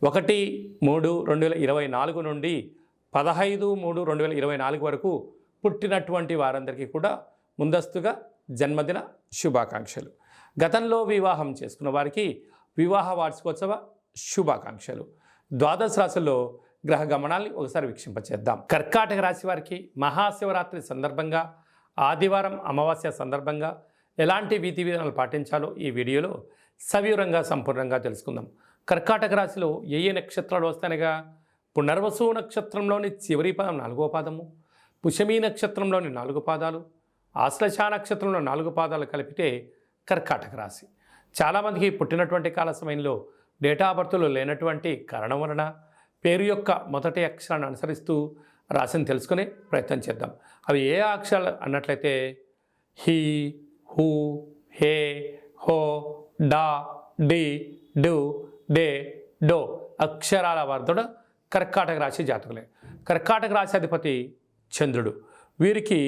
1/3/2024 నుండి 15/3/2024 వరకు పుట్టినటువంటి వారందరికీ కూడా ముందస్తుగా జన్మదిన శుభాకాంక్షలు. గతంలో వివాహం చేసుకున్న వారికి వివాహ వార్షికోత్సవ శుభాకాంక్షలు. ద్వాదశ రాశుల్లో గ్రహ గమనాల్ని ఒకసారి వీక్షింపచేద్దాం. కర్కాటక రాశి వారికి మహాశివరాత్రి సందర్భంగా, ఆదివారం అమావాస్య సందర్భంగా ఎలాంటి విధి విధానాలు పాటించాలో ఈ వీడియోలో సవివరంగా సంపూర్ణంగా తెలుసుకుందాం. కర్కాటక రాశిలో ఏ నక్షత్రాలు వస్తాయనగా పునర్వసు నక్షత్రంలోని చివరి పాదం 4వ పాదము, పుష్యమీ నక్షత్రంలోని 4 పాదాలు, ఆశ్లేష నక్షత్రంలో 4 పాదాలు కలిపితే కర్కాటక రాశి. చాలామందికి పుట్టినటువంటి కాల సమయంలో డేటా ఆఫ్ బర్త్లో లేనటువంటి కారణం వలన పేరు యొక్క మొదటి అక్షరాన్ని అనుసరిస్తూ రాశిని తెలుసుకునే ప్రయత్నం చేద్దాం. అవి ఏ అక్షరాలు అన్నట్లయితే హీ, హూ, హే, హో, డా, డి, డు, డే, డో అక్షరాల వర్ధుడు కర్కాటక రాశి జాతకులే. కర్కాటక రాశి అధిపతి చంద్రుడు. వీరికి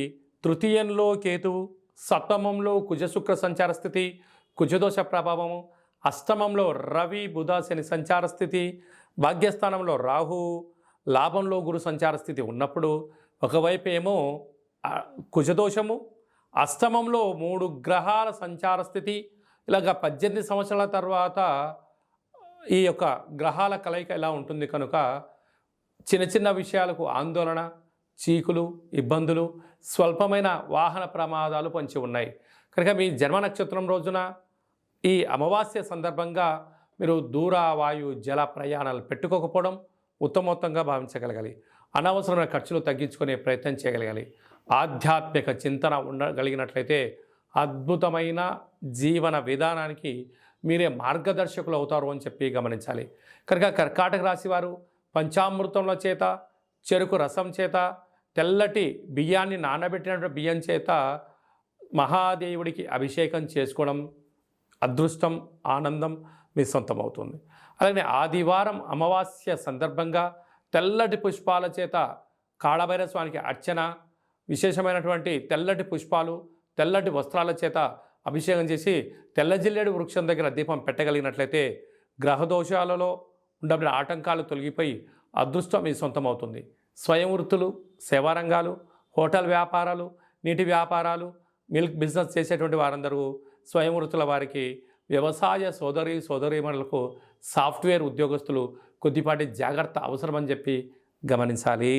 తృతీయంలో కేతువు, సప్తమంలో కుజశుక్ర సంచార స్థితి, కుజదోష ప్రభావము, అష్టమంలో రవి బుధ శని సంచార స్థితి, భాగ్యస్థానంలో రాహు, లాభంలో గురు సంచార స్థితి ఉన్నప్పుడు ఒకవైపు ఏమో కుజదోషము, అష్టమంలో 3 గ్రహాల సంచార స్థితి, ఇలాగ 18 సంవత్సరాల తర్వాత ఈ యొక్క గ్రహాల కలయిక ఎలా ఉంటుంది కనుక చిన్న చిన్న విషయాలకు ఆందోళన, చీకులు, ఇబ్బందులు, స్వల్పమైన వాహన ప్రమాదాలు పొంచి ఉన్నాయి. కనుక మీ జన్మ నక్షత్రం రోజున ఈ అమావాస్య సందర్భంగా మీరు దూర వాయు జల ప్రయాణాలు పెట్టుకోకపోవడం ఉత్తమోత్తంగా భావించగలగాలి. అనవసరమైన ఖర్చులు తగ్గించుకునే ప్రయత్నం చేయగలగాలి. ఆధ్యాత్మిక చింతన ఉండగలిగినట్లయితే అద్భుతమైన జీవన విధానానికి మీరే మార్గదర్శకులు అవుతారు అని చెప్పి గమనించాలి. కనుక కర్కాటక రాశి వారు పంచామృతంల చేత, చెరుకు రసం చేత, తెల్లటి బియ్యాన్ని నానబెట్టినటువంటి బియ్యం చేత మహాదేవుడికి అభిషేకం చేసుకోవడం అదృష్టం, ఆనందం మీ సొంతం అవుతుంది. అలాగే ఆదివారం అమావాస్య సందర్భంగా తెల్లటి పుష్పాల చేత కాళభైరవ స్వామికి అర్చన, విశేషమైనటువంటి తెల్లటి పుష్పాలు, తెల్లటి వస్త్రాల చేత అభిషేకం చేసి తెల్ల జిల్లేడు వృక్షం దగ్గర దీపం పెట్టగలిగినట్లయితే గ్రహదోషాలలో ఉండబడిన ఆటంకాలు తొలగిపోయి అదృష్టం మీ సొంతం అవుతుంది. స్వయం వృత్తులు, సేవారంగాలు, హోటల్ వ్యాపారాలు, నీటి వ్యాపారాలు, మిల్క్ బిజినెస్ చేసేటువంటి వారందరూ స్వయం వృత్తుల వారికి, వ్యవసాయ సోదరీమణులకు, సాఫ్ట్వేర్ ఉద్యోగస్తులు కొద్దిపాటి జాగ్రత్త అవసరమని చెప్పి గమనించాలి.